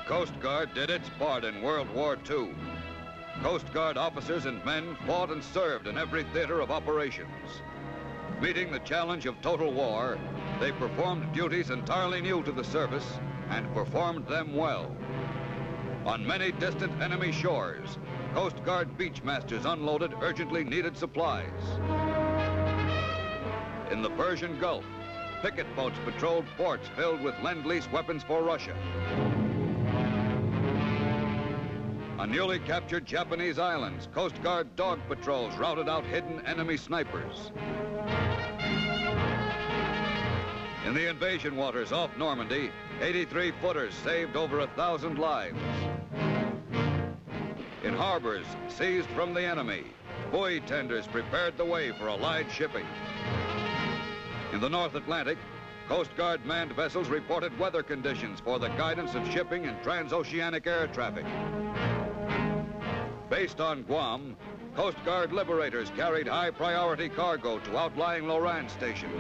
Coast Guard did its part in World War II. Coast Guard officers and men fought and served in every theater of operations. Meeting the challenge of total war, they performed duties entirely new to the service and performed them well. On many distant enemy shores, Coast Guard beachmasters unloaded urgently needed supplies. In the Persian Gulf, picket boats patrolled ports filled with Lend-Lease weapons for Russia. On newly captured Japanese islands, Coast Guard dog patrols routed out hidden enemy snipers. In the invasion waters off Normandy, 83-footers saved over 1,000 lives. In harbors seized from the enemy, buoy tenders prepared the way for Allied shipping. In the North Atlantic, Coast Guard manned vessels reported weather conditions for the guidance of shipping and transoceanic air traffic. Based on Guam, Coast Guard liberators carried high-priority cargo to outlying Lorraine stations.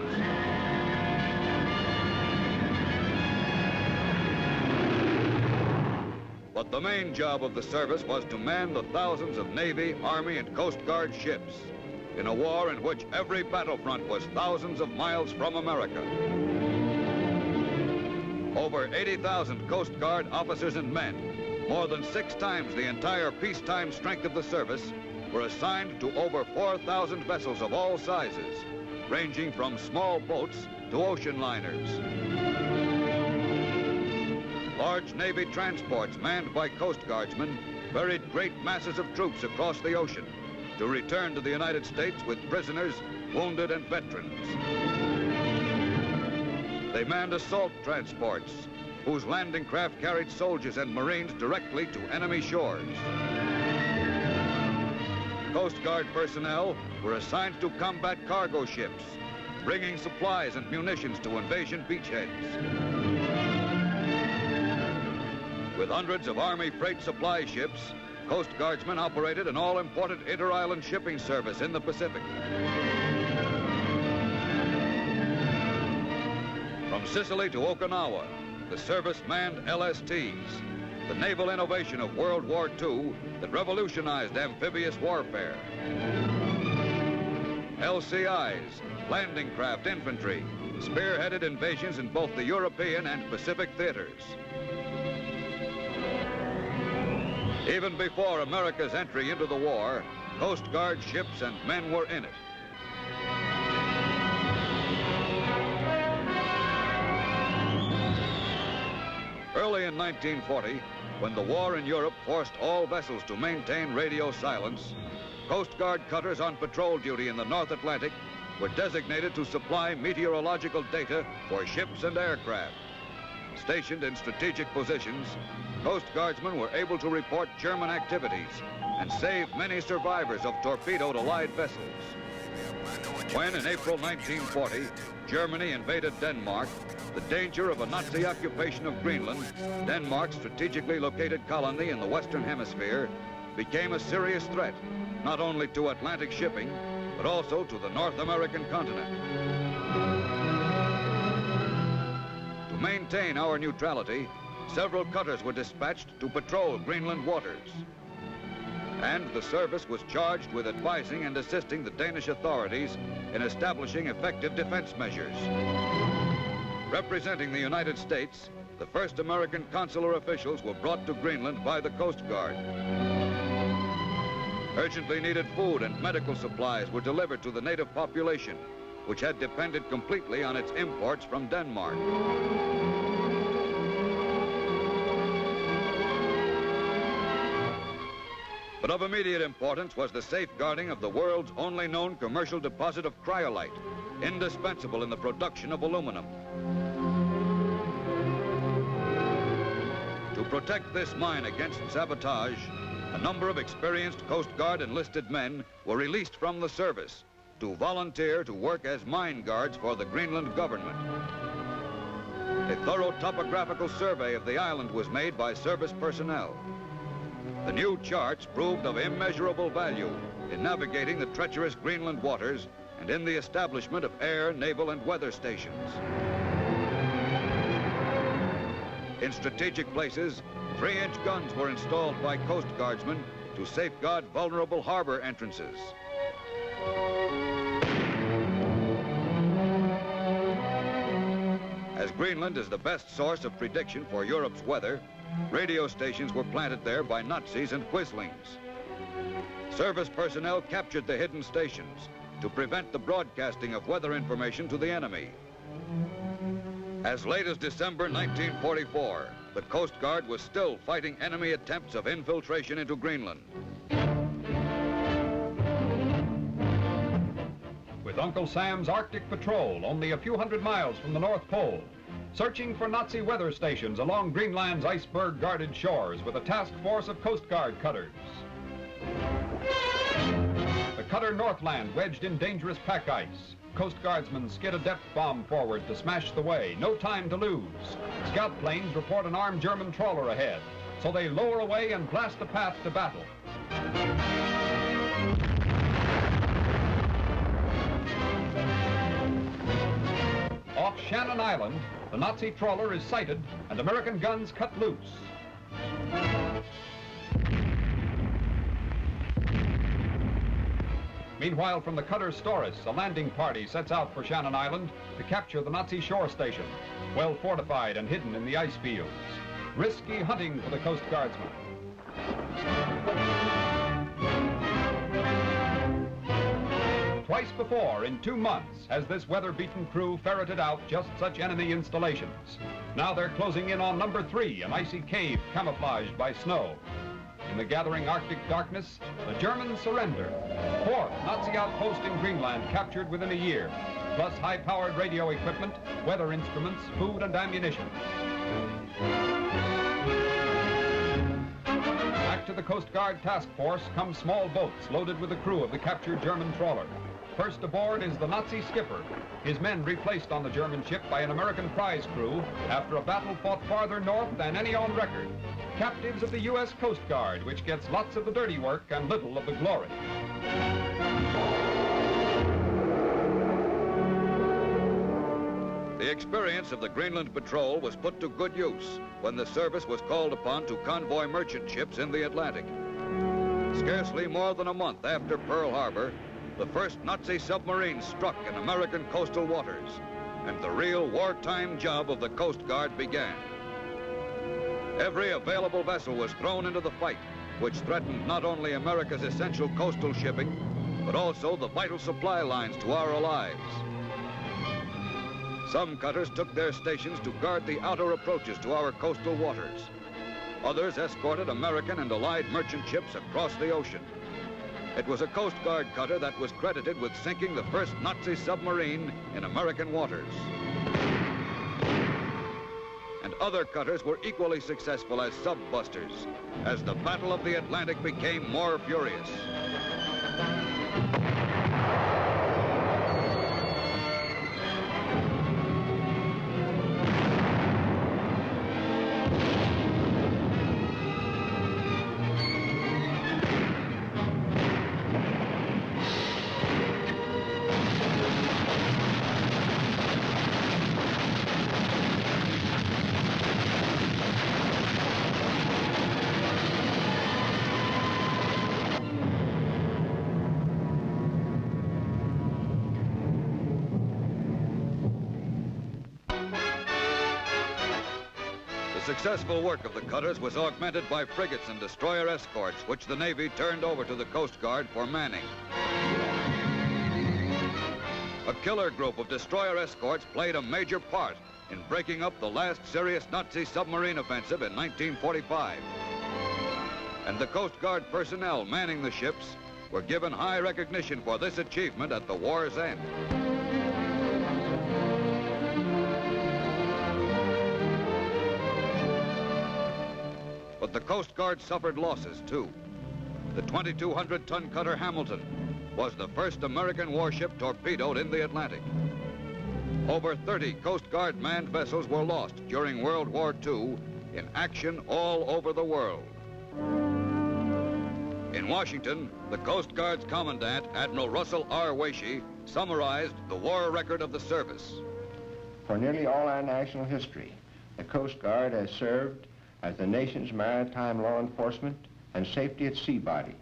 But the main job of the service was to man the thousands of Navy, Army, and Coast Guard ships in a war in which every battlefront was thousands of miles from America. Over 80,000 Coast Guard officers and men, more than 6 times the entire peacetime strength of the service, were assigned to over 4,000 vessels of all sizes, ranging from small boats to ocean liners. Large Navy transports manned by Coast Guardsmen ferried great masses of troops across the ocean to return to the United States with prisoners, wounded, and veterans. They manned assault transports, whose landing craft carried soldiers and Marines directly to enemy shores. Coast Guard personnel were assigned to combat cargo ships, bringing supplies and munitions to invasion beachheads. With hundreds of Army freight supply ships, Coast Guardsmen operated an all-important inter-island shipping service in the Pacific. From Sicily to Okinawa, the service manned LSTs, the naval innovation of World War II that revolutionized amphibious warfare. LCIs, landing craft infantry, spearheaded invasions in both the European and Pacific theaters. Even before America's entry into the war, Coast Guard ships and men were in it. Early in 1940, when the war in Europe forced all vessels to maintain radio silence, Coast Guard cutters on patrol duty in the North Atlantic were designated to supply meteorological data for ships and aircraft. Stationed in strategic positions, Coast Guardsmen were able to report German activities and save many survivors of torpedoed Allied vessels. When, in April 1940, Germany invaded Denmark, the danger of a Nazi occupation of Greenland, Denmark's strategically located colony in the Western Hemisphere, became a serious threat, not only to Atlantic shipping, but also to the North American continent. To maintain our neutrality, several cutters were dispatched to patrol Greenland waters. And the service was charged with advising and assisting the Danish authorities in establishing effective defense measures. Representing the United States, the first American consular officials were brought to Greenland by the Coast Guard. Urgently needed food and medical supplies were delivered to the native population, which had depended completely on its imports from Denmark. But of immediate importance was the safeguarding of the world's only known commercial deposit of cryolite, indispensable in the production of aluminum. To protect this mine against sabotage, a number of experienced Coast Guard enlisted men were released from the service to volunteer to work as mine guards for the Greenland government. A thorough topographical survey of the island was made by service personnel. The new charts proved of immeasurable value in navigating the treacherous Greenland waters and in the establishment of air, naval, and weather stations. In strategic places, 3-inch guns were installed by Coast Guardsmen to safeguard vulnerable harbor entrances. As Greenland is the best source of prediction for Europe's weather, radio stations were planted there by Nazis and Quislings. Service personnel captured the hidden stations to prevent the broadcasting of weather information to the enemy. As late as December 1944, the Coast Guard was still fighting enemy attempts of infiltration into Greenland. With Uncle Sam's Arctic Patrol only a few hundred miles from the North Pole, searching for Nazi weather stations along Greenland's iceberg-guarded shores with a task force of Coast Guard cutters. The cutter Northland wedged in dangerous pack ice. Coast Guardsmen skid a depth bomb forward to smash the way. No time to lose. Scout planes report an armed German trawler ahead, so they lower away and blast a path to battle. Off Shannon Island, the Nazi trawler is sighted and American guns cut loose. Meanwhile, from the cutter Storis, a landing party sets out for Shannon Island to capture the Nazi shore station, well fortified and hidden in the ice fields. Risky hunting for the Coast Guardsmen. Twice before, in 2 months, has this weather-beaten crew ferreted out just such enemy installations. Now they're closing in on number 3, an icy cave camouflaged by snow. In the gathering Arctic darkness, the Germans surrender. 4th Nazi outpost in Greenland captured within a year, plus high-powered radio equipment, weather instruments, food and ammunition. Back to the Coast Guard task force come small boats loaded with the crew of the captured German trawler. First aboard is the Nazi skipper, his men replaced on the German ship by an American prize crew after a battle fought farther north than any on record. Captives of the U.S. Coast Guard, which gets lots of the dirty work and little of the glory. The experience of the Greenland Patrol was put to good use when the service was called upon to convoy merchant ships in the Atlantic. Scarcely more than a month after Pearl Harbor, the first Nazi submarine struck in American coastal waters, and the real wartime job of the Coast Guard began. Every available vessel was thrown into the fight, which threatened not only America's essential coastal shipping, but also the vital supply lines to our allies. Some cutters took their stations to guard the outer approaches to our coastal waters. Others escorted American and Allied merchant ships across the ocean. It was a Coast Guard cutter that was credited with sinking the first Nazi submarine in American waters. And other cutters were equally successful as sub-busters, as the Battle of the Atlantic became more furious. The successful work of the cutters was augmented by frigates and destroyer escorts, which the Navy turned over to the Coast Guard for manning. A killer group of destroyer escorts played a major part in breaking up the last serious Nazi submarine offensive in 1945. And the Coast Guard personnel manning the ships were given high recognition for this achievement at the war's end. But the Coast Guard suffered losses, too. The 2,200-ton cutter Hamilton was the first American warship torpedoed in the Atlantic. Over 30 Coast Guard manned vessels were lost during World War II in action all over the world. In Washington, the Coast Guard's Commandant, Admiral Russell R. Waesche, summarized the war record of the service. For nearly all our national history, the Coast Guard has served as the nation's maritime law enforcement and safety at sea body.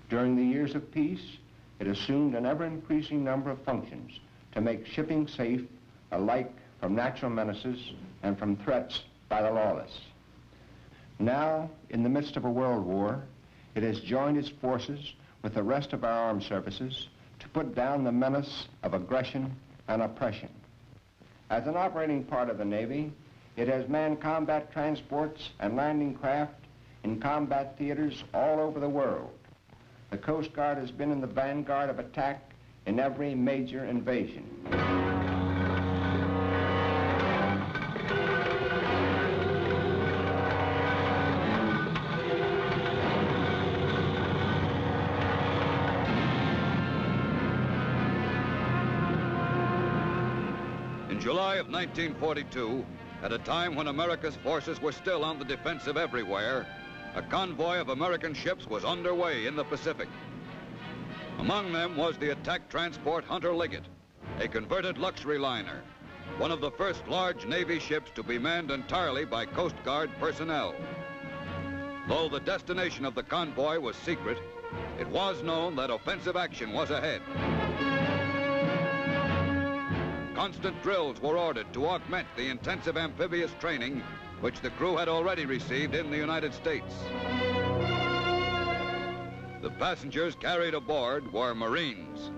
During the years of peace, it assumed an ever-increasing number of functions to make shipping safe alike from natural menaces and from threats by the lawless. Now, in the midst of a world war, it has joined its forces with the rest of our armed services to put down the menace of aggression and oppression. As an operating part of the Navy, it has manned combat transports and landing craft in combat theaters all over the world. The Coast Guard has been in the vanguard of attack in every major invasion. In July of 1942, at a time when America's forces were still on the defensive everywhere, a convoy of American ships was underway in the Pacific. Among them was the attack transport Hunter Liggett, a converted luxury liner, one of the first large Navy ships to be manned entirely by Coast Guard personnel. Though the destination of the convoy was secret, it was known that offensive action was ahead. Constant drills were ordered to augment the intensive amphibious training which the crew had already received in the United States. The passengers carried aboard were Marines.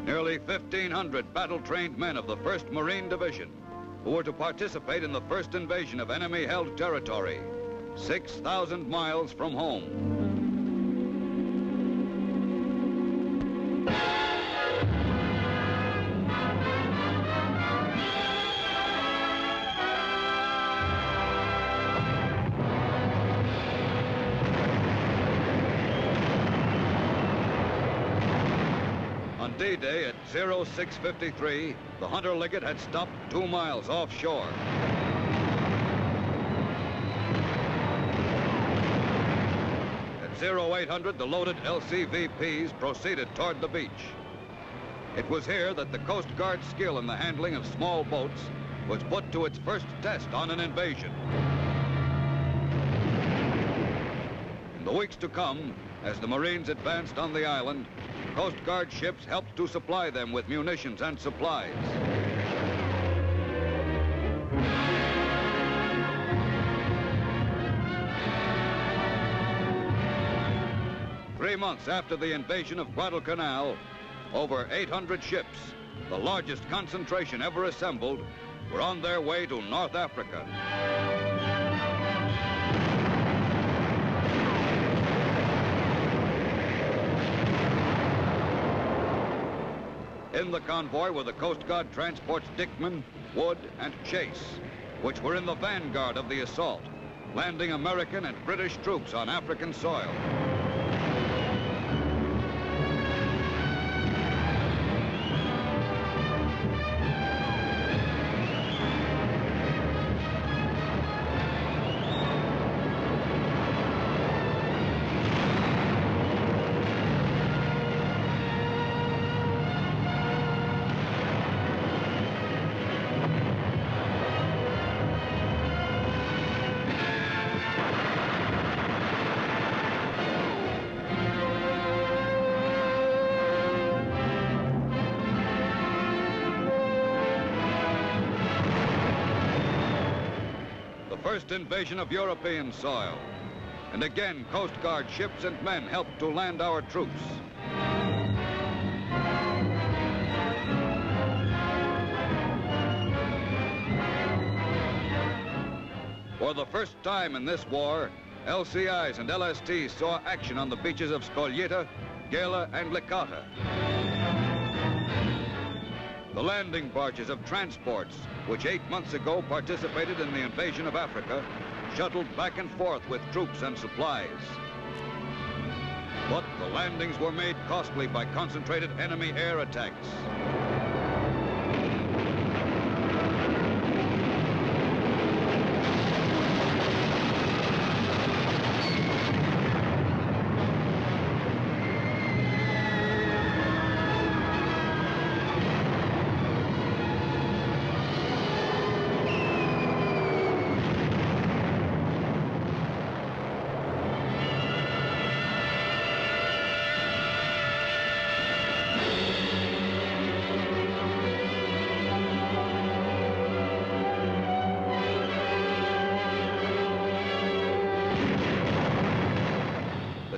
Nearly 1,500 battle-trained men of the 1st Marine Division who were to participate in the first invasion of enemy-held territory, 6,000 miles from home. D-Day at 0653, the Hunter Liggett had stopped 2 miles offshore. At 0800, the loaded LCVPs proceeded toward the beach. It was here that the Coast Guard's skill in the handling of small boats was put to its first test on an invasion. In the weeks to come, as the Marines advanced on the island, Coast Guard ships helped to supply them with munitions and supplies. Three months after the invasion of Guadalcanal, over 800 ships, the largest concentration ever assembled, were on their way to North Africa. In the convoy were the Coast Guard transports Dickman, Wood, and Chase, which were in the vanguard of the assault, landing American and British troops on African soil. First invasion of European soil. And again, Coast Guard ships and men helped to land our troops. For the first time in this war, LCIs and LSTs saw action on the beaches of Scoglietta, Gela, and Licata. The landing barges of transports, which 8 months ago participated in the invasion of Africa, shuttled back and forth with troops and supplies. But the landings were made costly by concentrated enemy air attacks.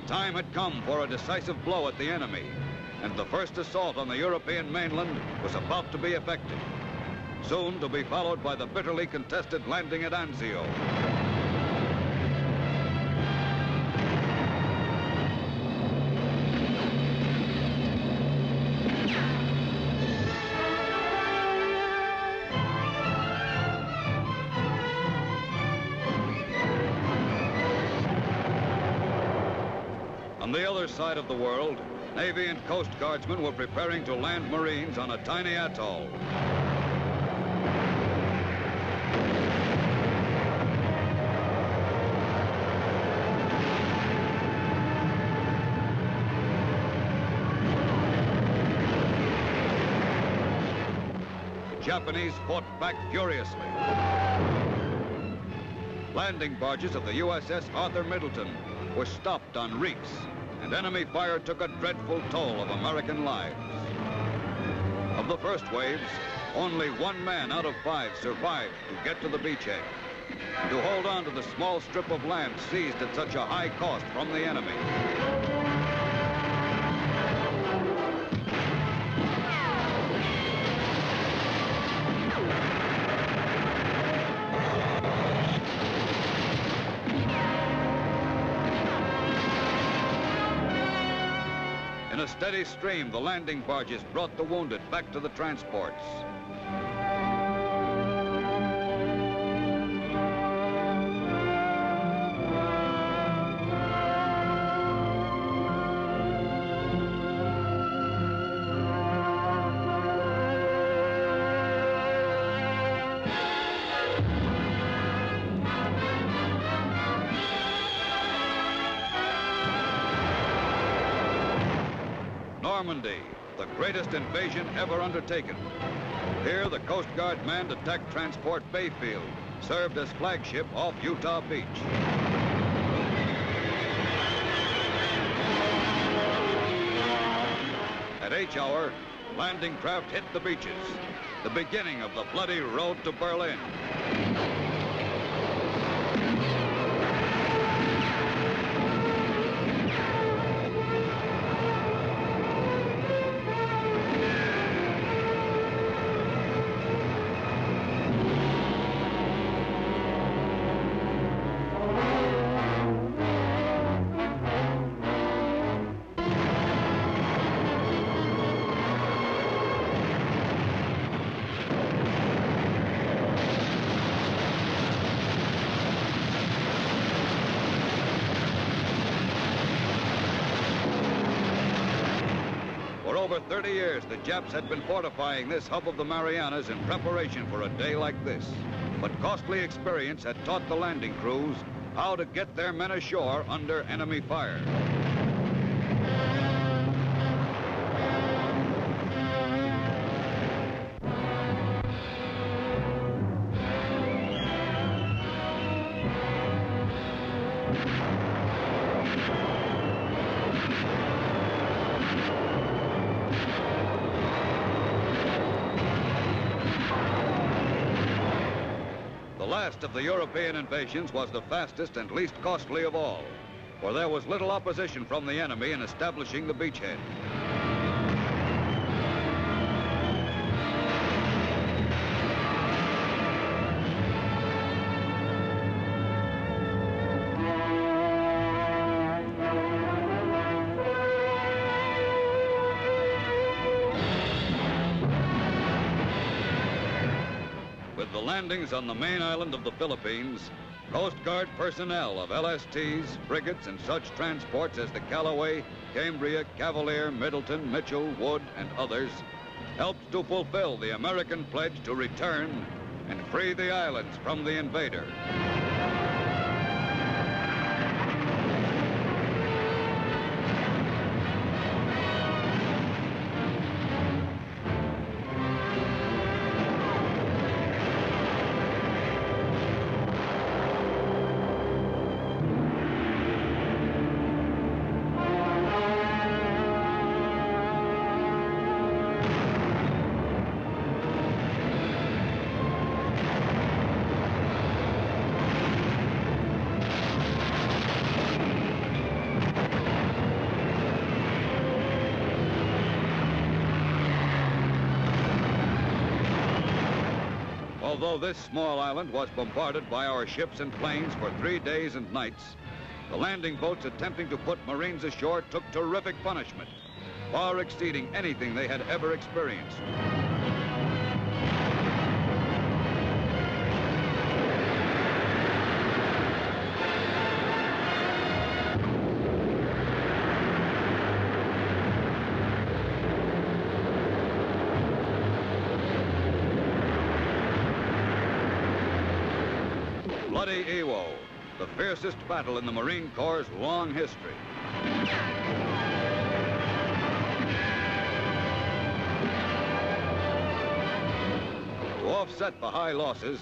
time had come for a decisive blow at the enemy, and the first assault on the European mainland was about to be effected, soon to be followed by the bitterly contested landing at Anzio. On the other side of the world, Navy and Coast Guardsmen were preparing to land Marines on a tiny atoll. The Japanese fought back furiously. Landing barges of the USS Arthur Middleton were stopped on reefs, and enemy fire took a dreadful toll of American lives. Of the first waves, only 1 man out of 5 survived to get to the beachhead, and to hold on to the small strip of land seized at such a high cost from the enemy. In a steady stream, the landing barges brought the wounded back to the transports. Normandy, the greatest invasion ever undertaken. Here, the Coast Guard manned attack transport Bayfield, served as flagship off Utah Beach. At H hour, landing craft hit the beaches, the beginning of the bloody road to Berlin. For over 30 years, the Japs had been fortifying this hub of the Marianas in preparation for a day like this. But costly experience had taught the landing crews how to get their men ashore under enemy fire. The last of the European invasions was the fastest and least costly of all, for there was little opposition from the enemy in establishing the beachhead. With the landings on the main island of the Philippines, Coast Guard personnel of LSTs, frigates, and such transports as the Callaway, Cambria, Cavalier, Middleton, Mitchell, Wood, and others helped to fulfill the American pledge to return and free the islands from the invader. Although this small island was bombarded by our ships and planes for 3 days and nights, the landing boats attempting to put Marines ashore took terrific punishment, far exceeding anything they had ever experienced. Bloody Iwo, the fiercest battle in the Marine Corps' long history. To offset the high losses,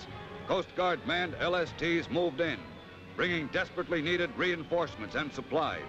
Coast Guard manned LSTs moved in, bringing desperately needed reinforcements and supplies.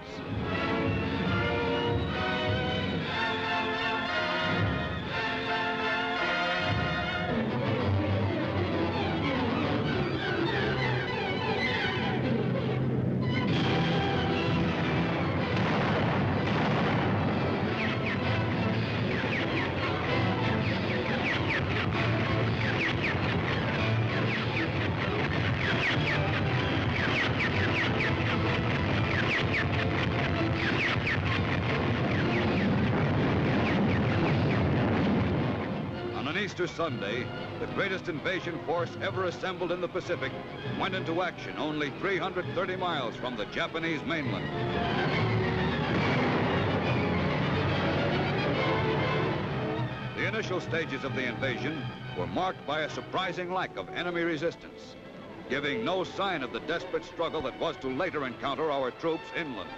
Easter Sunday, the greatest invasion force ever assembled in the Pacific went into action only 330 miles from the Japanese mainland. The initial stages of the invasion were marked by a surprising lack of enemy resistance, giving no sign of the desperate struggle that was to later encounter our troops inland.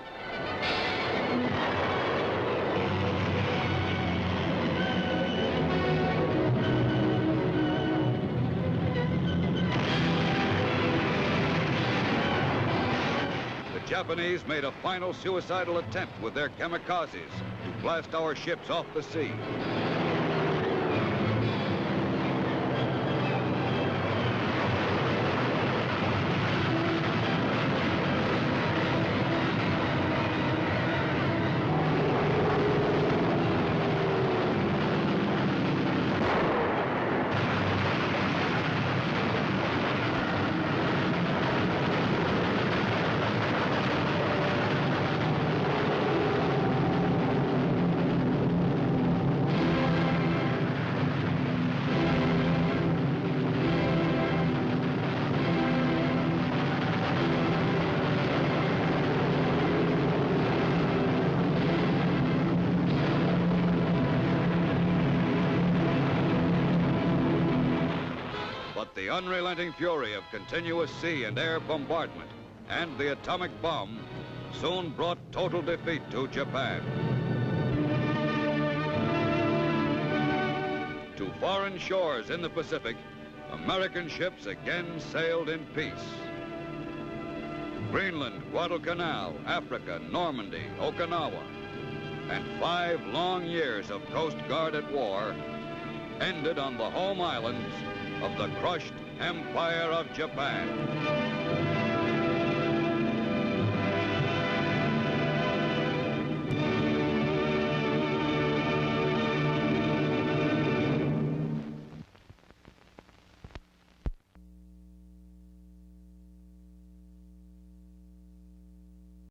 The Japanese made a final suicidal attempt with their kamikazes to blast our ships off the sea. The unrelenting fury of continuous sea and air bombardment and the atomic bomb soon brought total defeat to Japan. To foreign shores in the Pacific, American ships again sailed in peace. Greenland, Guadalcanal, Africa, Normandy, Okinawa, and 5 long years of Coast Guard at war ended on the home islands of the crushed Empire of Japan.